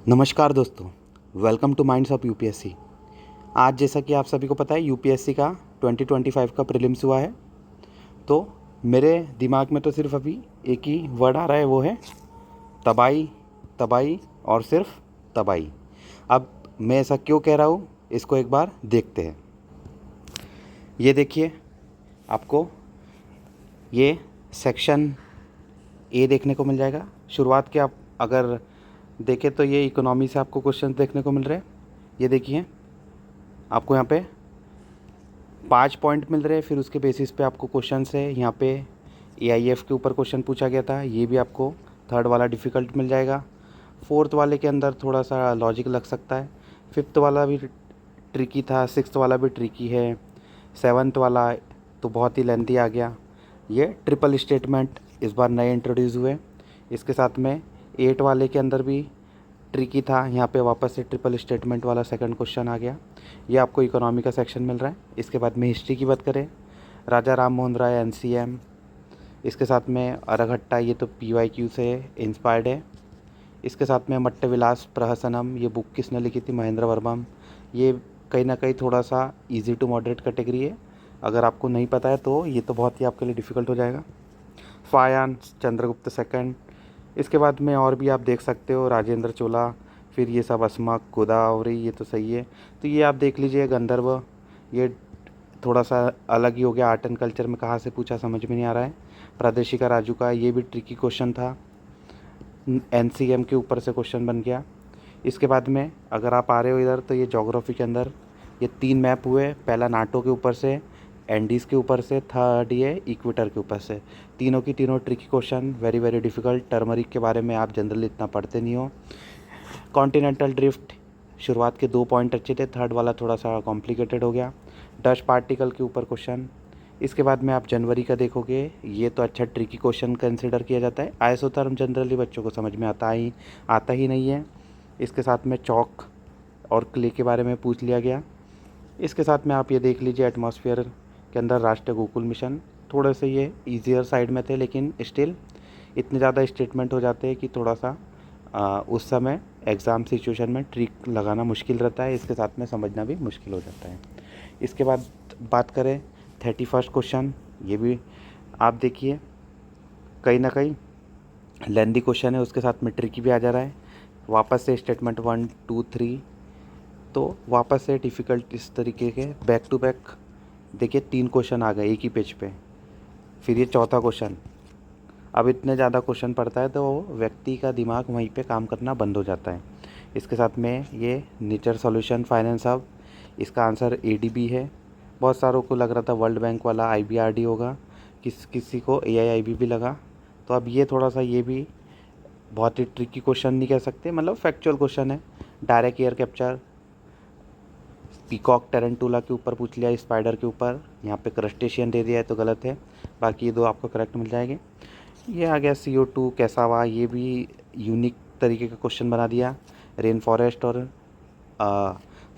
नमस्कार दोस्तों, welcome two minds of UPSC. आज जैसा कि आप सभी को पता है यूपीएससी का 2025 का प्रीलिम्स हुआ है। तो मेरे दिमाग में तो सिर्फ अभी एक ही वर्ड आ रहा है, वो है तबाही, तबाही और सिर्फ तबाही। अब मैं ऐसा क्यों कह रहा हूँ, इसको एक बार देखते हैं। ये देखिए, आपको ये सेक्शन ए देखने को मिल जाएगा। शुरुआत के आप अगर देखें तो ये इकोनॉमी से आपको क्वेश्चन देखने को मिल रहे हैं। ये देखिए, आपको यहाँ पे 5 पॉइंट मिल रहे हैं, फिर उसके बेसिस पे आपको क्वेश्चन है। यहाँ पे एआईएफ के ऊपर क्वेश्चन पूछा गया था, ये भी आपको थर्ड वाला डिफ़िकल्ट मिल जाएगा। फोर्थ वाले के अंदर थोड़ा सा लॉजिक लग सकता है। फिफ्थ वाला भी ट्रिकी था, सिक्स्थ वाला भी ट्रिकी है, सेवन्थ वाला तो बहुत ही लेंथी आ गया। ये ट्रिपल स्टेटमेंट इस बार नए इंट्रोड्यूस हुए। इसके साथ में 8 वाले के अंदर भी ट्रिकी था, यहाँ पे वापस से ट्रिपल स्टेटमेंट वाला सेकंड क्वेश्चन आ गया। ये आपको इकोनॉमी का सेक्शन मिल रहा है। इसके बाद में हिस्ट्री की बात करें, राजा राम मोहन राय एनसीएम। इसके साथ में अरघट्टा, ये तो पीवाईक्यू से इंस्पायर्ड है। इसके साथ में मट्ट विलास प्रहसनम, ये बुक किसने लिखी थी? महेंद्र वर्मा। ये कहीं ना कहीं थोड़ा सा इजी टू मॉडरेट कैटेगरी है। अगर आपको नहीं पता है तो ये तो बहुत ही आपके लिए डिफ़िकल्ट हो जाएगा। फायान चंद्रगुप्त सेकंड। इसके बाद में और भी आप देख सकते हो, राजेंद्र चोला, फिर ये सब अस्मक गोदावरी, ये तो सही है। तो ये आप देख लीजिए, गंधर्व, ये थोड़ा सा अलग ही हो गया। आर्ट एंड कल्चर में कहाँ से पूछा समझ में नहीं आ रहा है। प्रादेशिका राजू का, ये भी ट्रिकी क्वेश्चन था, एनसीएम के ऊपर से क्वेश्चन बन गया। इसके बाद में अगर आप आ रहे हो इधर, तो ये ज्योग्राफी के अंदर ये 3 मैप हुए। पहला नाटो के ऊपर से, एंडीज़ के ऊपर से, थर्ड ये इक्वेटर के ऊपर से। तीनों की तीनों tricky question, very very difficult. Turmeric के बारे में आप जनरली इतना पढ़ते नहीं हो। कॉन्टिनेंटल ड्रिफ्ट, शुरुआत के 2 पॉइंट अच्छे थे, थर्ड वाला थोड़ा सा कॉम्प्लिकेटेड हो गया। डस्ट पार्टिकल के ऊपर क्वेश्चन। इसके बाद में आप जनवरी का देखोगे, ये तो अच्छा ट्रिकी क्वेश्चन कंसिडर किया जाता है। आइसोथर्म जनरली बच्चों को समझ में आता ही नहीं है। इसके साथ में चौक और क्ले के बारे में पूछ लिया गया। इसके साथ में आप ये देख लीजिए, एटमॉस्फेयर के अंदर राष्ट्रीय गोकुल मिशन, थोड़े से ये ईजियर साइड में थे, लेकिन स्टिल इतने ज़्यादा स्टेटमेंट हो जाते हैं कि थोड़ा सा उस समय एग्ज़ाम सिचुएशन में ट्रिक लगाना मुश्किल रहता है। इसके साथ में समझना भी मुश्किल हो जाता है। इसके बाद बात करें 31st क्वेश्चन, ये भी आप देखिए कहीं ना कहीं लेंदी क्वेश्चन है, उसके साथ में ट्रिकी भी आ जा रहा है। वापस से स्टेटमेंट 1 2 3, तो वापस से डिफ़िकल्ट इस तरीके के बैक टू बैक देखिए 3 क्वेश्चन आ गए एक ही पेज पे। फिर ये चौथा क्वेश्चन। अब इतने ज़्यादा क्वेश्चन पड़ता है तो व्यक्ति का दिमाग वहीं पे काम करना बंद हो जाता है। इसके साथ में ये नेचर सॉल्यूशन फाइनेंस हब, इसका आंसर एडीबी है। बहुत सारों को लग रहा था वर्ल्ड बैंक वाला आईबीआरडी होगा, किसी को एआईआईबी भी लगा। तो अब ये थोड़ा सा, ये भी बहुत ही ट्रिकी क्वेश्चन नहीं कह सकते, मतलब फैक्चुअल क्वेश्चन है। Direct air capture, peacock tarantula के ऊपर पूछ लिया, स्पाइडर के ऊपर। यहाँ पे क्रस्टेशियन दे दिया है तो गलत है, बाकी ये 2 आपको करेक्ट मिल जाएंगे। ये आ गया CO2 कैसा हुआ, ये भी यूनिक तरीके का क्वेश्चन बना दिया। रेन फॉरेस्ट और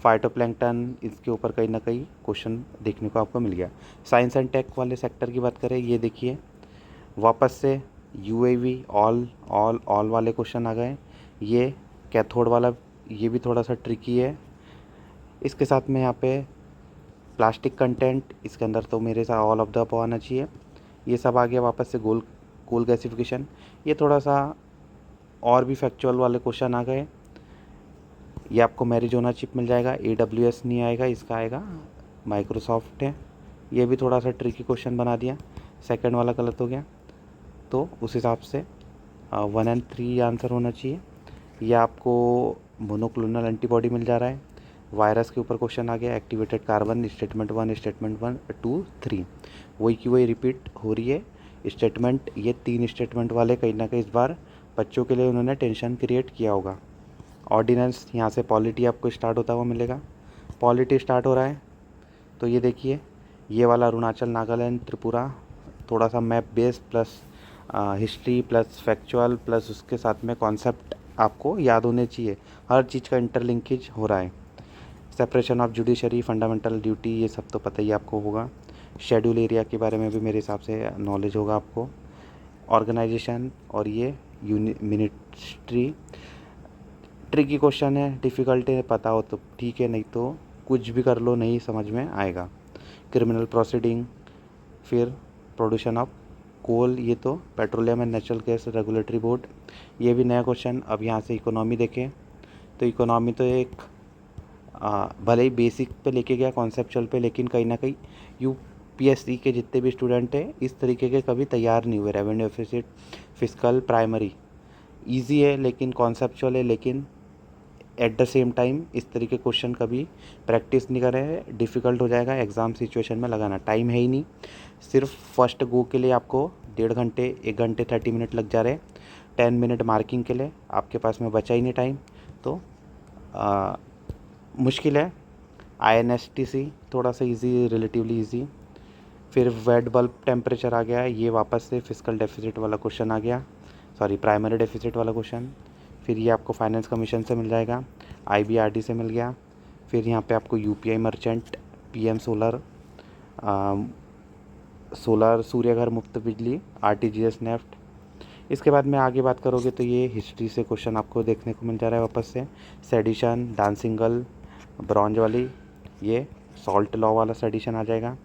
फाइटोप्लैंक्टन, इसके ऊपर कहीं ना कहीं क्वेश्चन देखने को आपको मिल गया। साइंस एंड टेक वाले सेक्टर की बात करें, ये देखिए वापस से यूएवी ऑल वाले क्वेश्चन आ गए। ये कैथोड वाला, ये भी थोड़ा सा ट्रिकी है। इसके साथ में यहाँ पे प्लास्टिक कंटेंट, इसके अंदर तो मेरे साथ ऑल ऑफ द अबव आना चाहिए। ये सब आ गया। वापस से कोल गैसिफिकेशन, ये थोड़ा सा और भी फैक्चुअल वाले क्वेश्चन आ गए। ये आपको मैरिजोना चिप मिल जाएगा, AWS नहीं आएगा, इसका आएगा माइक्रोसॉफ्ट है। ये भी थोड़ा सा ट्रिकी क्वेश्चन बना दिया, सेकंड वाला गलत हो गया। तो उस हिसाब से 1 और 3 आंसर होना चाहिए। ये आपको मोनोक्लोनल एंटीबॉडी मिल जा रहा है। वायरस के ऊपर क्वेश्चन आ गया, एक्टिवेटेड कार्बन, स्टेटमेंट 1 2 3, वही की वही रिपीट हो रही है स्टेटमेंट। ये 3 स्टेटमेंट वाले कहीं ना कहीं इस बार बच्चों के लिए उन्होंने टेंशन क्रिएट किया होगा। ऑर्डिनेंस, यहाँ से पॉलिटी आपको स्टार्ट होता हुआ मिलेगा। पॉलिटी स्टार्ट हो रहा है तो ये देखिए, ये वाला अरुणाचल, नागालैंड, त्रिपुरा, थोड़ा सा map base plus history plus factual plus उसके साथ में कॉन्सेप्ट आपको याद होने चाहिए। हर चीज़ का इंटरलिंकेज हो रहा है। Separation of judiciary, fundamental duty, ये सब तो पता ही आपको होगा। शेड्यूल एरिया के बारे में भी मेरे हिसाब से नॉलेज होगा आपको। ऑर्गेनाइजेशन और ये मिनिस्ट्री, ट्रिकी क्वेश्चन है, डिफ़िकल्ट है, पता हो तो ठीक है, नहीं तो कुछ भी कर लो, नहीं समझ में आएगा। क्रिमिनल प्रोसीडिंग, फिर प्रोड्यूशन ऑफ कोल, ये तो petroleum and natural gas regulatory board, ये भी नया क्वेश्चन। अब यहाँ से इकोनॉमी देखें तो इकोनॉमी तो एक भले ही बेसिक पे लेके गया, कॉन्सेप्चुअल पे, लेकिन कहीं ना कहीं यूपीएससी के जितने भी स्टूडेंट हैं इस तरीके के कभी तैयार नहीं हुए। Revenue deficit, fiscal, primary easy है लेकिन कॉन्सेप्चुअल है, लेकिन एट द सेम टाइम इस तरीके क्वेश्चन कभी प्रैक्टिस नहीं कर रहे हैं, डिफ़िकल्ट हो जाएगा एग्ज़ाम सिचुएशन में लगाना। टाइम है ही नहीं, सिर्फ फर्स्ट गो के लिए आपको 1.5 घंटे 1 घंटे 30 मिनट लग जा रहे हैं। 10 मिनट मार्किंग के लिए आपके पास में बचा ही नहीं टाइम, तो मुश्किल है। INSTC थोड़ा सा इजी, रिलेटिवली इजी। फिर वेट बल्ब टेम्परेचर आ गया, ये वापस से फिजिकल डेफिसिट वाला क्वेश्चन आ गया, सॉरी प्राइमरी डेफिसिट वाला क्वेश्चन। फिर ये आपको फाइनेंस कमीशन से मिल जाएगा, IBRD से मिल गया। फिर यहाँ पे आपको UPI मर्चेंट, PM सोलर, सूर्य घर मुफ्त बिजली, RTGS नेफ्ट। इसके बाद में आगे बात करोगे तो ये हिस्ट्री से क्वेश्चन आपको देखने को मिल जा रहा है वापस से। सेडिशन, डांसिंग गर्ल, ब्रॉन्ज वाली, ये सॉल्ट लॉ वाला सेडिशन आ जाएगा।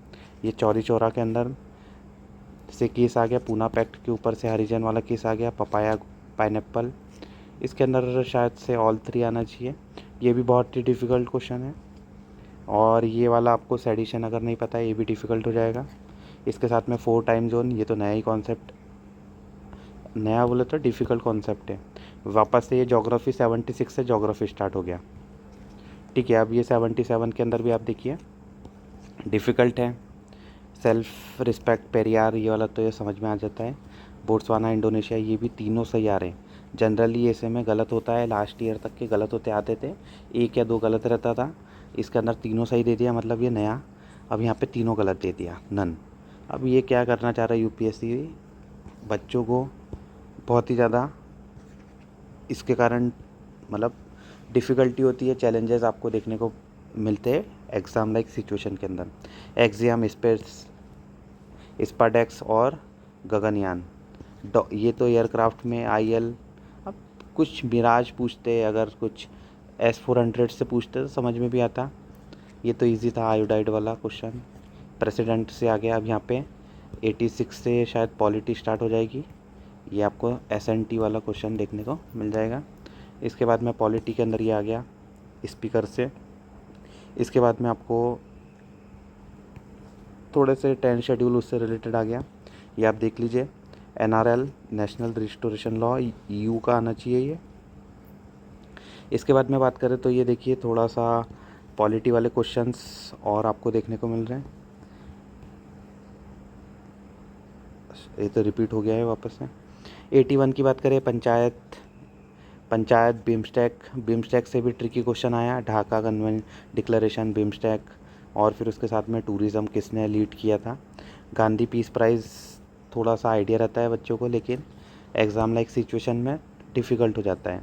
ये चौरी चौरा के अंदर से केस आ गया, पूना पैक्ट के ऊपर से हरिजन वाला केस आ गया, पपाया पाइनएप्पल, इसके अंदर शायद से ऑल 3 आना चाहिए। ये भी बहुत ही डिफ़िकल्ट क्वेश्चन है। और ये वाला आपको सेडिशन अगर नहीं पता है ये भी डिफ़िकल्ट हो जाएगा। इसके साथ में 4 टाइम जोन, ये तो नया ही कॉन्सेप्ट, नया बोले तो डिफ़िकल्ट कॉन्सेप्ट है। वापस से ये ज्योग्राफी 76 से ज्योग्राफी स्टार्ट हो गया, ठीक है। अब ये 77 के अंदर भी आप देखिए डिफ़िकल्ट है। सेल्फ रिस्पेक्ट, पेरियार, ये वाला तो ये समझ में आ जाता है। बोट्सवाना, इंडोनेशिया, ये भी तीनों सही आ रहे हैं। जनरली ऐसे में गलत होता है, लास्ट ईयर तक के गलत होते आते थे, 1 या 2 गलत रहता था। इसके अंदर तीनों सही दे दिया, मतलब ये नया। अब यहाँ पे तीनों गलत दे दिया, नन। अब ये क्या करना चाह रहा है यूपीएससी, बच्चों को बहुत ही ज़्यादा इसके कारण मतलब डिफ़िकल्टी होती है, चैलेंजेस आपको देखने को मिलते हैं एग्ज़ाम लाइक सिचुएशन के अंदर। एग्जाम, स्पेस, स्पाडेक्स और गगनयान, ये तो एयरक्राफ्ट में IL। अब कुछ मिराज पूछते, अगर कुछ S-400 से पूछते तो समझ में भी आता, ये तो इजी था आयोडाइड वाला क्वेश्चन। प्रेसिडेंट से आ गया। अब यहाँ पे 86 से शायद पॉलिटी स्टार्ट हो जाएगी, ये आपको SNT वाला क्वेश्चन देखने को मिल जाएगा। इसके बाद में पॉलिटी के अंदर ये आ गया स्पीकर से। इसके बाद में आपको थोड़े से 10 शेड्यूल उससे रिलेटेड आ गया, ये आप देख लीजिए। NRL, national restoration law, EU का आना चाहिए ये। इसके बाद में बात करें तो ये देखिए थोड़ा सा पॉलिटी वाले क्वेश्चंस और आपको देखने को मिल रहे हैं, ये तो रिपीट हो गया है वापस से। 81 की बात करें, पंचायत बिम्स्टेक से भी ट्रिकी क्वेश्चन आया। ढाका कन्वेंशन डिक्लेरेशन, बिम्स्टेक, और फिर उसके साथ में टूरिज़्म किसने लीड किया था। गांधी पीस प्राइज़ थोड़ा सा आइडिया रहता है बच्चों को, लेकिन एग्ज़ाम लाइक सिचुएशन में डिफ़िकल्ट हो जाता है।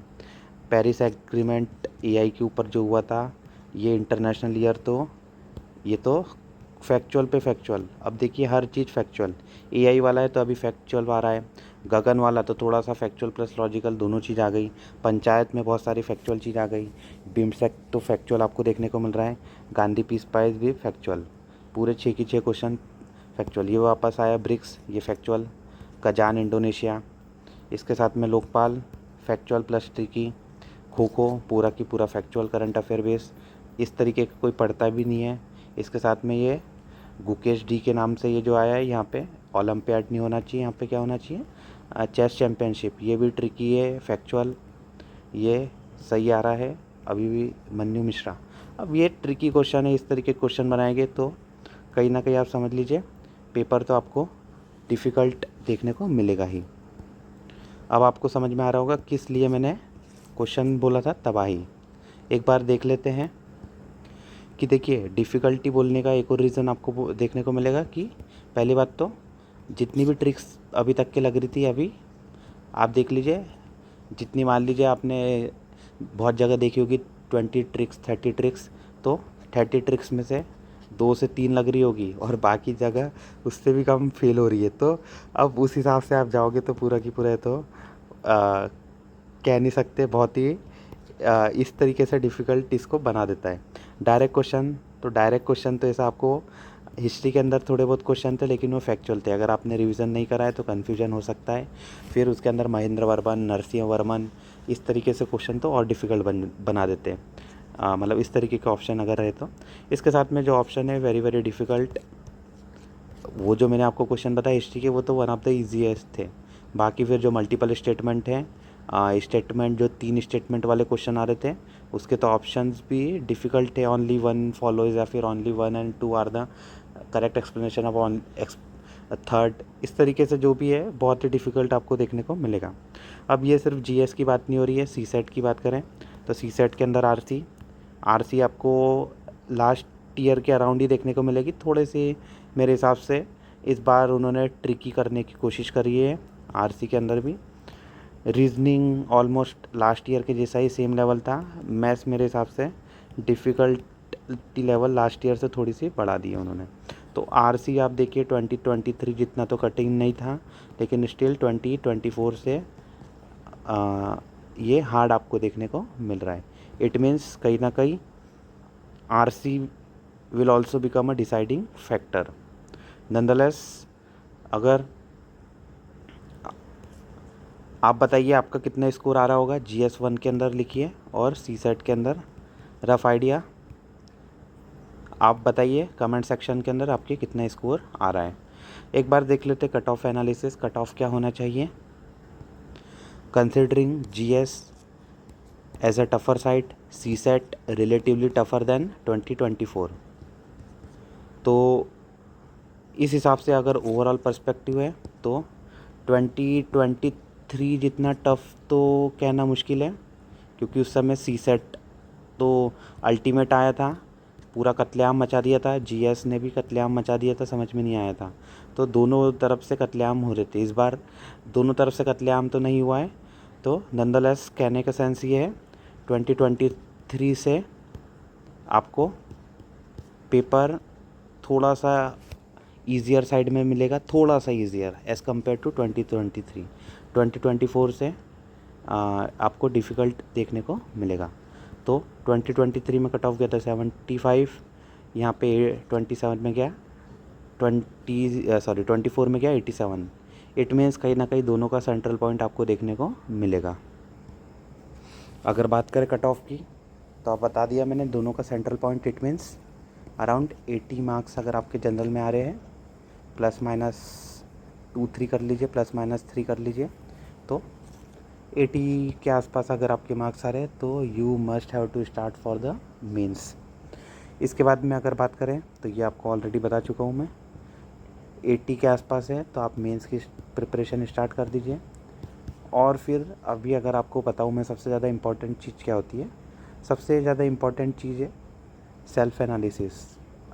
पेरिस एग्रीमेंट AI के ऊपर जो हुआ था, ये इंटरनेशनल ईयर, तो ये तो फैक्चुअल पे फैक्चुअल। अब देखिए हर चीज़ फैक्चुअल, AI वाला है तो अभी फैक्चुअल आ रहा है, गगन वाला तो थोड़ा सा फैक्चुअल प्लस लॉजिकल दोनों चीज़ आ गई, पंचायत में बहुत सारी फैक्चुअल चीज़ आ गई, बिम्स्टेक तो फैक्चुअल आपको देखने को मिल रहा है, गांधी पीस प्राइज़ भी फैक्चुअल, पूरे 6 की 6 क्वेश्चन फैक्चुअल। ये वापस आया ब्रिक्स, ये फैक्चुअल। कजान, इंडोनेशिया, इसके साथ में Lokpal factual plus tricky. Kho kho पूरा की पूरा फैक्चुअल, करंट अफेयर बेस, इस तरीके का कोई पढ़ता भी नहीं है। इसके साथ में ये गुकेश डी के नाम से ये जो आया है, यहाँ पे ओलंपियाड नहीं होना चाहिए, यहाँ पे क्या होना चाहिए, चेस चैम्पियनशिप, ये भी ट्रिकी है, फैक्चुअल, ये सही आ रहा है अभी भी, मन्नू मिश्रा। अब ये ट्रिकी क्वेश्चन है, इस तरीके के क्वेश्चन बनाएंगे तो कहीं ना कहीं आप समझ लीजिए पेपर तो आपको डिफ़िकल्ट देखने को मिलेगा ही। अब आपको समझ में आ रहा होगा किस लिए मैंने क्वेश्चन बोला था तबाही। एक बार देख लेते हैं कि देखिए डिफ़िकल्टी बोलने का एक और रीज़न आपको देखने को मिलेगा कि पहली बात तो जितनी भी ट्रिक्स अभी तक के लग रही थी, अभी आप देख लीजिए जितनी, मान लीजिए आपने बहुत जगह देखी होगी 20 ट्रिक्स 30 ट्रिक्स, तो 30 ट्रिक्स में से 2 से 3 लग रही होगी और बाकी जगह उससे भी कम फेल हो रही है। तो अब उस हिसाब से आप जाओगे तो पूरा की पूरा है तो कह नहीं सकते, बहुत ही इस तरीके से डिफ़िकल्ट इसको बना देता है। डायरेक्ट क्वेश्चन तो ऐसा आपको हिस्ट्री के अंदर थोड़े बहुत क्वेश्चन थे, लेकिन वो फैक्चुअल थे। अगर आपने रिवीजन नहीं करा है तो कन्फ्यूजन हो सकता है। फिर उसके अंदर महेंद्र वर्मन, नरसिंह वर्मन, इस तरीके से क्वेश्चन तो और डिफ़िकल्ट बना देते हैं। मतलब इस तरीके के ऑप्शन अगर रहे तो। इसके साथ में जो ऑप्शन है वेरी वेरी डिफ़िकल्ट, वो जो मैंने आपको क्वेश्चन बताया हिस्ट्री के, वो तो वन ऑफ द ईजीएस्ट थे। बाकी फिर जो मल्टीपल स्टेटमेंट हैं, स्टेटमेंट जो 3 स्टेटमेंट वाले क्वेश्चन आ रहे थे, उसके तो ऑप्शंस भी डिफ़िकल्ट थे। ओनली वन फॉलोज या फिर only 1 and 2 are the correct explanation of third. इस तरीके से जो भी है बहुत ही डिफ़िकल्ट आपको देखने को मिलेगा। अब ये सिर्फ जीएस की बात नहीं हो रही है, सीसेट की बात करें तो सीसेट के अंदर आरसी आपको लास्ट ईयर के अराउंड ही देखने को मिलेगी। थोड़े से मेरे हिसाब से इस बार उन्होंने ट्रिकी करने की कोशिश करी है आरसी के अंदर भी। रीजनिंग ऑलमोस्ट लास्ट ईयर के जैसा ही सेम लेवल था। मैथ्स मेरे हिसाब से डिफ़िकल्टी लेवल लास्ट ईयर से थोड़ी सी बढ़ा दी है उन्होंने। तो आरसी आप देखिए 2023 जितना तो कठिन नहीं था, लेकिन स्टिल 2024 से ये हार्ड आपको देखने को मिल रहा है। इट मीन्स कहीं ना कहीं RC will also become a deciding factor. Nonetheless, अगर आप बताइए आपका कितना स्कोर आ रहा होगा GS1 के अंदर लिखिए, और सीसेट के अंदर रफ आइडिया आप बताइए कमेंट सेक्शन के अंदर आपके कितना स्कोर आ रहा है। एक बार देख लेते cut off analysis. Cut off क्या होना चाहिए considering GS as a tougher side, CSAT relatively tougher than 2024। तो इस हिसाब से अगर ओवरऑल पर्सपेक्टिव है तो 2023 जितना टफ तो कहना मुश्किल है, क्योंकि उस समय सीसेट तो अल्टीमेट आया था, पूरा कत्लेआम मचा दिया था। जीएस ने भी कत्लेआम मचा दिया था, समझ में नहीं आया था। तो दोनों तरफ से कत्लेआम हो रहे थे। इस बार दोनों तरफ से कत्लेआम तो नहीं हुआ है। तो नंदलेस कहने का सेंस ये है 2023 से आपको पेपर थोड़ा सा ईज़ियर साइड में मिलेगा, थोड़ा सा ईज़ियर एज़ कम्पेयर टू 2023। 2024 से आपको डिफ़िकल्ट देखने को मिलेगा। तो 2023 में कट ऑफ गया था 75, यहाँ पे 27 में गया 24 में गया 87। इट मीन्स कहीं ना कहीं दोनों का सेंट्रल पॉइंट आपको देखने को मिलेगा। अगर बात करें कट ऑफ की तो आप बता दिया मैंने दोनों का central point. It means around 80 marks अगर आपके जनरल में आ रहे हैं, +-2-3 कर लीजिए, +-3 कर लीजिए, तो 80 के आसपास अगर आपके मार्क्स आ रहे हैं तो you must have to start for the mains. इसके बाद में अगर बात करें तो ये आपको ऑलरेडी बता चुका हूँ मैं, 80 के आसपास है तो आप मेंस की प्रिपरेशन स्टार्ट कर दीजिए। और फिर अभी अगर आपको बताऊँ मैं सबसे ज़्यादा इम्पॉर्टेंट चीज़ क्या होती है, सबसे ज़्यादा इम्पॉर्टेंट चीज़ है सेल्फ़ एनालिसिस।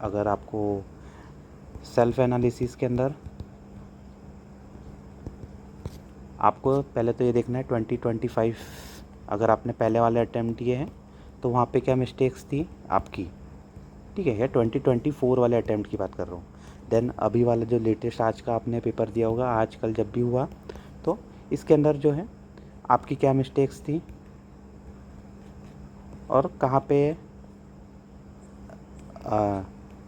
अगर आपको सेल्फ़ एनालिसिस के अंदर आपको पहले तो ये देखना है 2025 अगर आपने पहले वाले अटैम्प्ट किए हैं तो वहाँ पे क्या मिस्टेक्स थी आपकी, ठीक है। या 2024 वाले अटैम्प्ट की बात कर रहा हूँ। देन अभी वाला जो लेटेस्ट आज का आपने पेपर दिया होगा, आजकल जब भी हुआ, तो इसके अंदर जो है आपकी क्या मिस्टेक्स थी और कहाँ पे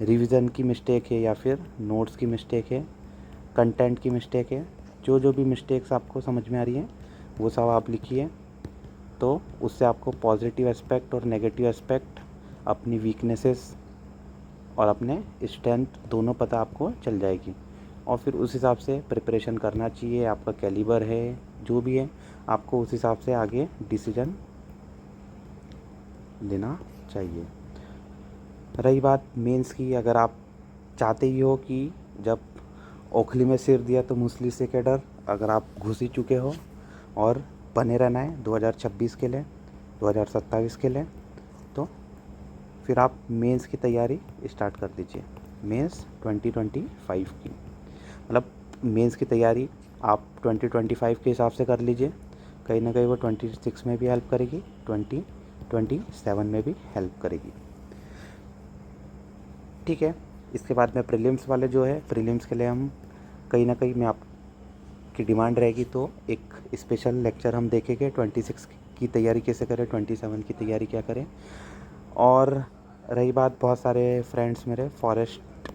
रिवीजन की मिस्टेक है या फिर नोट्स की मिस्टेक है, कंटेंट की मिस्टेक है। जो भी मिस्टेक्स आपको समझ में आ रही हैं वो सब आप लिखिए, तो उससे आपको पॉजिटिव एस्पेक्ट और नेगेटिव एस्पेक्ट, अपनी वीकनेसेस और अपने स्ट्रेंथ दोनों पता आपको चल जाएगी। और फिर उस हिसाब से प्रिपरेशन करना चाहिए। आपका कैलिबर है जो भी है, आपको उस हिसाब से आगे डिसीजन लेना चाहिए। रही बात मेंस की, अगर आप चाहते ही हो कि जब ओखली में सिर दिया तो मूसली से क्या डर, अगर आप घुस ही चुके हो और बने रहना है 2026 के लिए, 2027 के लिए, तो फिर आप मेंस की तैयारी स्टार्ट कर दीजिए। मेंस 2025 की, मतलब मेंस की तैयारी आप 2025 के हिसाब से कर लीजिए। कहीं ना कहीं वो 26 में भी हेल्प करेगी, 2027 में भी हेल्प करेगी, ठीक है। इसके बाद में प्रीलिम्स वाले जो है, प्रीलिम्स के लिए हम कहीं ना कहीं में आपकी डिमांड रहेगी तो एक स्पेशल लेक्चर हम देखेंगे 26 की तैयारी कैसे करें, 27 की तैयारी क्या करें। और रही बात, बहुत सारे फ्रेंड्स मेरे फॉरेस्ट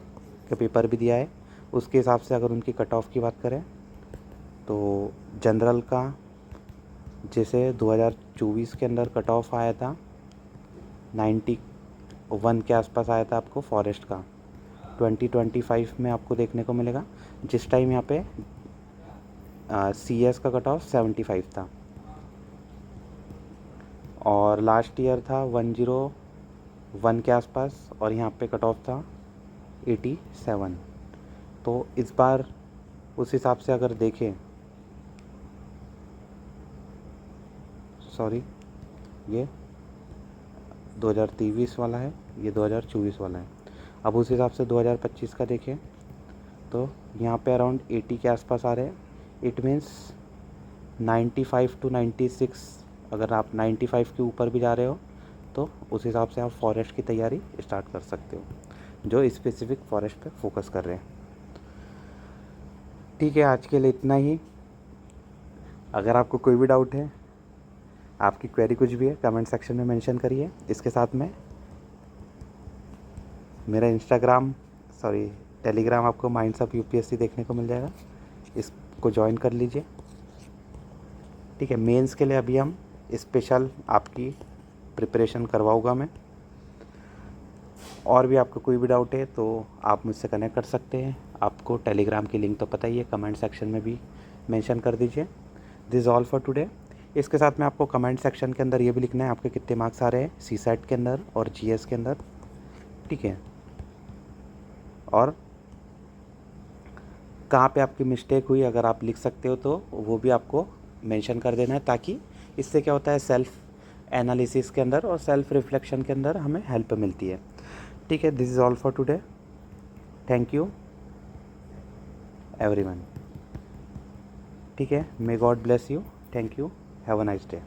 का पेपर भी दिया है, उसके हिसाब से अगर उनकी कट ऑफ की बात करें तो जनरल का जैसे 2024 के अंदर कट ऑफ आया था 91 के आसपास आया था आपको फॉरेस्ट का। 2025 में आपको देखने को मिलेगा, जिस टाइम यहाँ पे CS का कट ऑफ 75 था और लास्ट ईयर था 101 के आसपास और यहाँ पे कट ऑफ था 87। तो इस बार उस हिसाब से अगर देखें, सॉरी ये 2023 वाला है, ये 2024 वाला है। अब उस हिसाब से 2025 का देखें तो यहाँ पे अराउंड 80 के आसपास आ रहे हैं। इट मीन्स 95 to 96, अगर आप 95 के ऊपर भी जा रहे हो तो उस हिसाब से आप फॉरेस्ट की तैयारी स्टार्ट कर सकते हो, जो स्पेसिफिक फॉरेस्ट पे फोकस कर रहे हैं। ठीक है, आज के लिए इतना ही। अगर आपको कोई भी डाउट है, आपकी क्वेरी कुछ भी है, कमेंट सेक्शन में मेंशन करिए। इसके साथ में मेरा टेलीग्राम आपको माइंड्स ऑफ UPSC देखने को मिल जाएगा, इसको ज्वाइन कर लीजिए। ठीक है, मेंस के लिए अभी हम स्पेशल आपकी प्रिपरेशन करवाऊँगा मैं। और भी आपको कोई भी डाउट है तो आप मुझसे कनेक्ट कर सकते हैं। आपको टेलीग्राम की लिंक तो पता ही है, कमेंट सेक्शन में भी मेंशन कर दीजिए। This all for today. इसके साथ में आपको कमेंट सेक्शन के अंदर ये भी लिखना है आपके कितने मार्क्स आ रहे हैं CSAT के अंदर और GS के अंदर। ठीक है, और कहाँ पे आपकी मिस्टेक हुई अगर आप लिख सकते हो तो वो भी आपको मेंशन कर देना है, ताकि इससे क्या होता है, सेल्फ एनालिसिस के अंदर और सेल्फ रिफ्लेक्शन के अंदर हमें हेल्प मिलती है। ठीक है, this is all for today. Thank you everyone. ठीक है, may God bless you. Thank you, have a nice day.